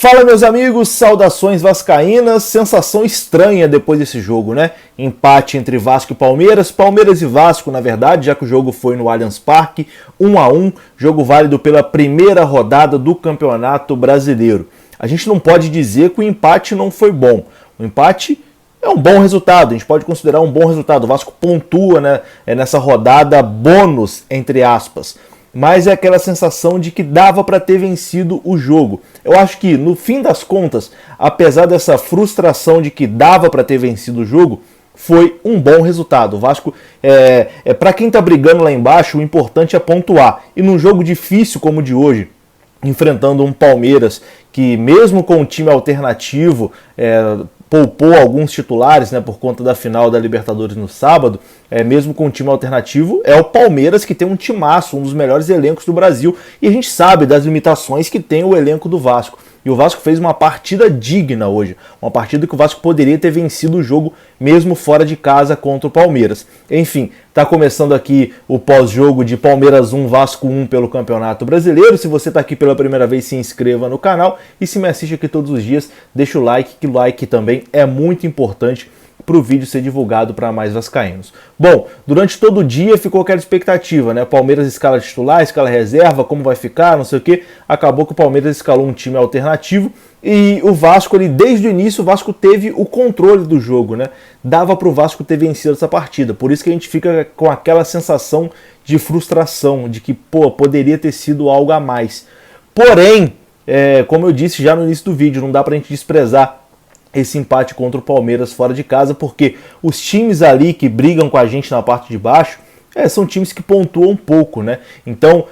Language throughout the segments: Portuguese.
Fala, meus amigos, saudações vascaínas. Sensação estranha depois desse jogo, né? Empate entre Vasco e Palmeiras, Palmeiras e Vasco, na verdade, já que o jogo foi no Allianz Parque, 1-1, jogo válido pela primeira rodada do Campeonato Brasileiro. A gente não pode dizer que o empate não foi bom. O empate é um bom resultado, a gente pode considerar um bom resultado. O Vasco pontua, né, nessa rodada bônus, entre aspas. Mas é aquela sensação de que dava para ter vencido o jogo. Eu acho que, no fim das contas, apesar dessa frustração de que dava para ter vencido o jogo, foi um bom resultado. O Vasco, para quem está brigando lá embaixo, o importante é pontuar. E num jogo difícil como o de hoje, enfrentando um Palmeiras que, mesmo com um time alternativo, poupou alguns titulares, né, por conta da final da Libertadores no sábado, mesmo com um time alternativo, é o Palmeiras que tem um timaço, um dos melhores elencos do Brasil, e a gente sabe das limitações que tem o elenco do Vasco. E o Vasco fez uma partida digna hoje, uma partida que o Vasco poderia ter vencido o jogo mesmo fora de casa contra o Palmeiras. Enfim, está começando aqui o pós-jogo de Palmeiras 1, Vasco 1 pelo Campeonato Brasileiro. Se você está aqui pela primeira vez, se inscreva no canal, e se me assiste aqui todos os dias, deixa o like, que o like também é muito importante para o vídeo ser divulgado para mais vascaínos. Bom, durante todo o dia ficou aquela expectativa, né? Palmeiras escala titular, escala reserva, como vai ficar, não sei o que. Acabou que o Palmeiras escalou um time alternativo e o Vasco, ali, desde o início, o Vasco teve o controle do jogo, né? Dava para o Vasco ter vencido essa partida. Por isso que a gente fica com aquela sensação de frustração, de que, poderia ter sido algo a mais. Porém, como eu disse já no início do vídeo, não dá para a gente desprezar esse empate contra o Palmeiras fora de casa, porque os times ali que brigam com a gente na parte de baixo são times que pontuam um pouco, né? Então,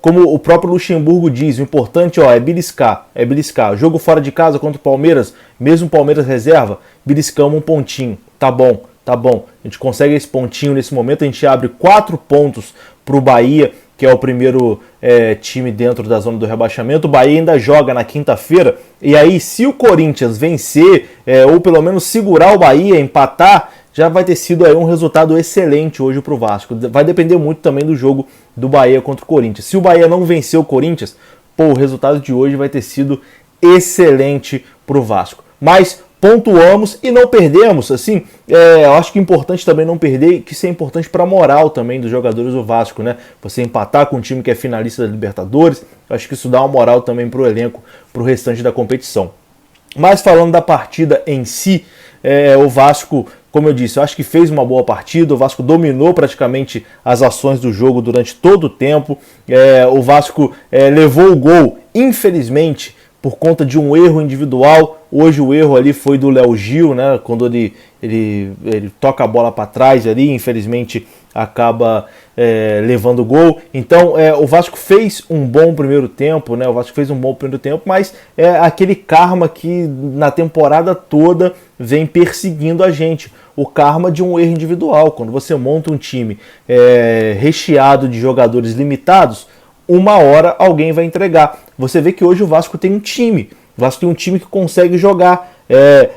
como o próprio Luxemburgo diz, o importante é beliscar, Jogo fora de casa contra o Palmeiras, mesmo o Palmeiras reserva, beliscamos um pontinho, tá bom. A gente consegue esse pontinho nesse momento, a gente abre 4 pontos para o Bahia, que é o primeiro time dentro da zona do rebaixamento. O Bahia ainda joga na quinta-feira, e aí se o Corinthians vencer, ou pelo menos segurar o Bahia, empatar, já vai ter sido aí um resultado excelente hoje para o Vasco. Vai depender muito também do jogo do Bahia contra o Corinthians. Se o Bahia não vencer o Corinthians, o resultado de hoje vai ter sido excelente para o Vasco. Mas pontuamos e não perdemos, assim, eu acho que é importante também não perder, que isso é importante para a moral também dos jogadores do Vasco, né? Você empatar com um time que é finalista da Libertadores, eu acho que isso dá uma moral também para o elenco, para o restante da competição. Mas falando da partida em si, o Vasco, como eu disse, eu acho que fez uma boa partida, o Vasco dominou praticamente as ações do jogo durante todo o tempo, o Vasco levou o gol, infelizmente, por conta de um erro individual. Hoje o erro ali foi do Léo Gil, né? Quando ele toca a bola para trás ali, infelizmente acaba levando o gol. Então o Vasco fez um bom primeiro tempo, né? Mas é aquele karma que na temporada toda vem perseguindo a gente. O karma de um erro individual. Quando você monta um time recheado de jogadores limitados, uma hora alguém vai entregar. Você vê que hoje o Vasco tem um time. O Vasco tem um time que consegue jogar.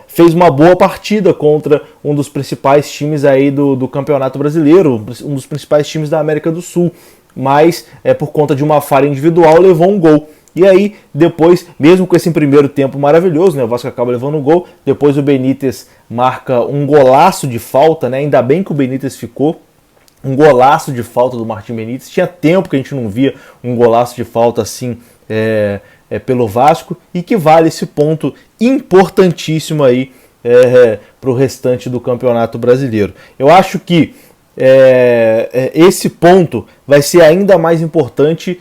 Fez uma boa partida contra um dos principais times aí do Campeonato Brasileiro, um dos principais times da América do Sul. Mas, por conta de uma falha individual, levou um gol. E aí, depois, mesmo com esse primeiro tempo maravilhoso, né, o Vasco acaba levando um gol. Depois o Benítez marca um golaço de falta, né? Ainda bem que o Benítez ficou. Um golaço de falta do Martim Benítez. Tinha tempo que a gente não via um golaço de falta assim pelo Vasco, e que vale esse ponto importantíssimo aí para o restante do Campeonato Brasileiro. Eu acho que esse ponto vai ser ainda mais importante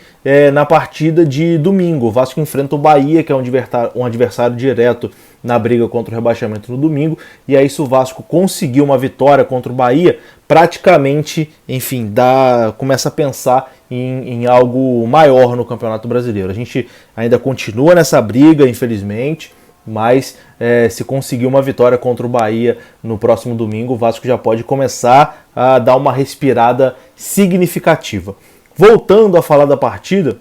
na partida de domingo. O Vasco enfrenta o Bahia, que é um adversário direto na briga contra o rebaixamento no domingo, e aí se o Vasco conseguir uma vitória contra o Bahia, praticamente, enfim, começa a pensar em algo maior no Campeonato Brasileiro. A gente ainda continua nessa briga, infelizmente, mas se conseguir uma vitória contra o Bahia no próximo domingo, o Vasco já pode começar a dar uma respirada significativa. Voltando a falar da partida,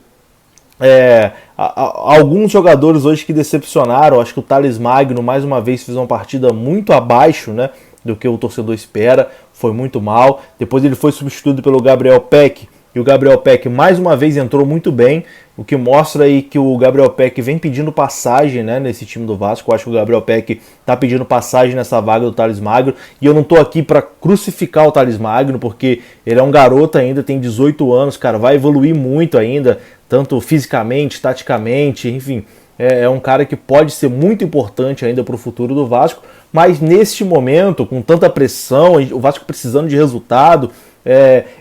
alguns jogadores hoje que decepcionaram. Acho que o Thales Magno mais uma vez fez uma partida muito abaixo, né, do que o torcedor espera, foi muito mal. Depois ele foi substituído pelo Gabriel Peck, e o Gabriel Peck mais uma vez entrou muito bem, o que mostra aí que o Gabriel Peck vem pedindo passagem, né, nesse time do Vasco. Eu acho que o Gabriel Peck tá pedindo passagem nessa vaga do Thales Magno, e eu não tô aqui para crucificar o Thales Magno, porque ele é um garoto ainda, tem 18 anos, cara, vai evoluir muito ainda, tanto fisicamente, taticamente, enfim, é um cara que pode ser muito importante ainda para o futuro do Vasco, mas neste momento, com tanta pressão, o Vasco precisando de resultado,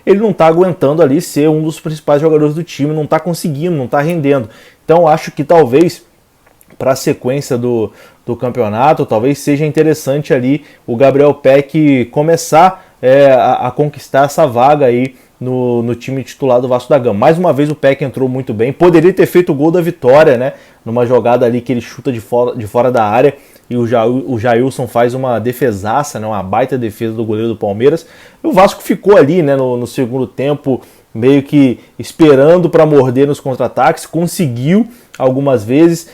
ele não está aguentando ali ser um dos principais jogadores do time, não está conseguindo, não está rendendo. Então acho que talvez para a sequência do campeonato, talvez seja interessante ali o Gabriel Peck começar a conquistar essa vaga aí no time titular do Vasco da Gama. Mais uma vez o Peck entrou muito bem, poderia ter feito o gol da vitória, né, numa jogada ali que ele chuta de fora da área, e o Jailson faz uma defesaça, né, uma baita defesa do goleiro do Palmeiras. E o Vasco ficou ali, né, no segundo tempo, meio que esperando para morder nos contra-ataques, conseguiu algumas vezes,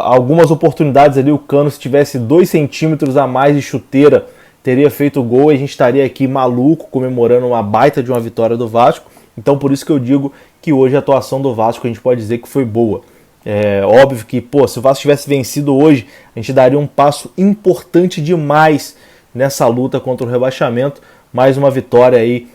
algumas oportunidades ali, o Cano, se tivesse 2 centímetros a mais de chuteira, teria feito o gol, e a gente estaria aqui maluco comemorando uma baita de uma vitória do Vasco. Então por isso que eu digo que hoje a atuação do Vasco a gente pode dizer que foi boa. É óbvio que, se o Vasco tivesse vencido hoje, a gente daria um passo importante demais nessa luta contra o rebaixamento. Mais uma vitória aí,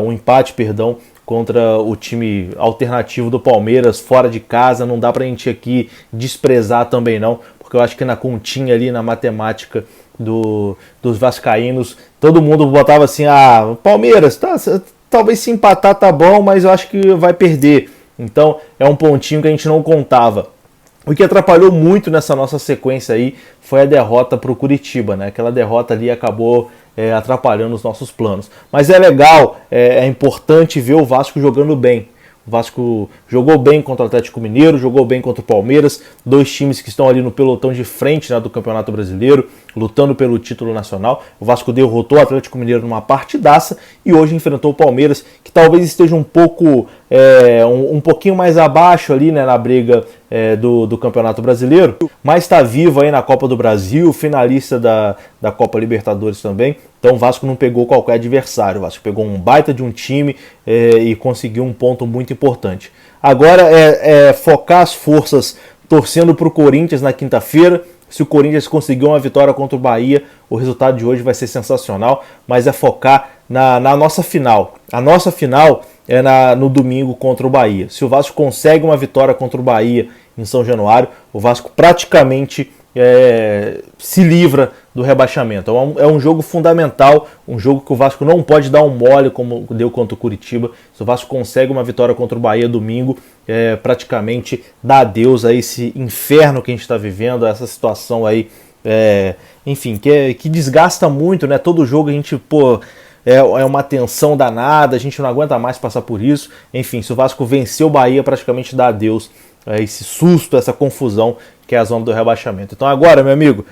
um empate, perdão, contra o time alternativo do Palmeiras, fora de casa. Não dá pra gente aqui desprezar também não, porque eu acho que na continha ali, na matemática dos vascaínos, todo mundo botava assim, Palmeiras, talvez se empatar tá bom, mas eu acho que vai perder. Então é um pontinho que a gente não contava. O que atrapalhou muito nessa nossa sequência aí foi a derrota para o Curitiba, né? Aquela derrota ali acabou atrapalhando os nossos planos. Mas é legal, é importante ver o Vasco jogando bem. O Vasco jogou bem contra o Atlético Mineiro, jogou bem contra o Palmeiras, 2 times que estão ali no pelotão de frente, né, do Campeonato Brasileiro, lutando pelo título nacional. O Vasco derrotou o Atlético Mineiro numa partidaça e hoje enfrentou o Palmeiras, que talvez esteja um pouquinho mais abaixo ali, né, na briga do Campeonato Brasileiro, mas está vivo aí na Copa do Brasil, finalista da Copa Libertadores também. Então o Vasco não pegou qualquer adversário, o Vasco pegou um baita de um time e conseguiu um ponto muito importante. Agora é focar as forças torcendo para o Corinthians na quinta-feira. Se o Corinthians conseguir uma vitória contra o Bahia, o resultado de hoje vai ser sensacional, mas é focar na nossa final. A nossa final é no domingo contra o Bahia. Se o Vasco consegue uma vitória contra o Bahia em São Januário, o Vasco praticamente se livra do rebaixamento. É um jogo fundamental, um jogo que o Vasco não pode dar um mole como deu contra o Curitiba. Se o Vasco consegue uma vitória contra o Bahia domingo, praticamente dá adeus a esse inferno que a gente está vivendo, a essa situação aí, enfim, que desgasta muito, né? Todo jogo a gente, é uma tensão danada, a gente não aguenta mais passar por isso. Enfim, se o Vasco vencer o Bahia, praticamente dá adeus a esse susto, essa confusão que é a zona do rebaixamento. Então agora, meu amigo,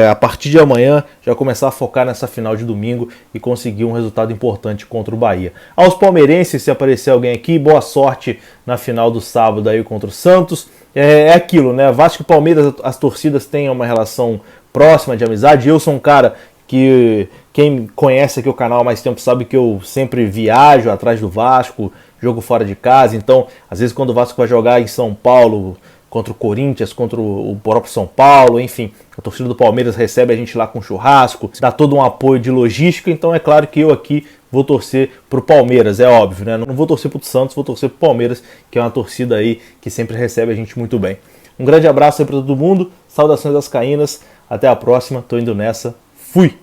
a partir de amanhã, já começar a focar nessa final de domingo e conseguir um resultado importante contra o Bahia. Aos palmeirenses, se aparecer alguém aqui, boa sorte na final do sábado aí contra o Santos. É aquilo, né? Vasco e Palmeiras, as torcidas têm uma relação próxima de amizade. Eu sou um cara que, quem conhece aqui o canal há mais tempo sabe que eu sempre viajo atrás do Vasco, jogo fora de casa. Então, às vezes quando o Vasco vai jogar em São Paulo, contra o Corinthians, contra o próprio São Paulo, enfim, a torcida do Palmeiras recebe a gente lá com churrasco, dá todo um apoio de logística. Então é claro que eu aqui vou torcer pro Palmeiras, é óbvio, né? Não vou torcer pro Santos, vou torcer pro Palmeiras, que é uma torcida aí que sempre recebe a gente muito bem. Um grande abraço aí pra todo mundo, saudações vascaínas, até a próxima, tô indo nessa, fui!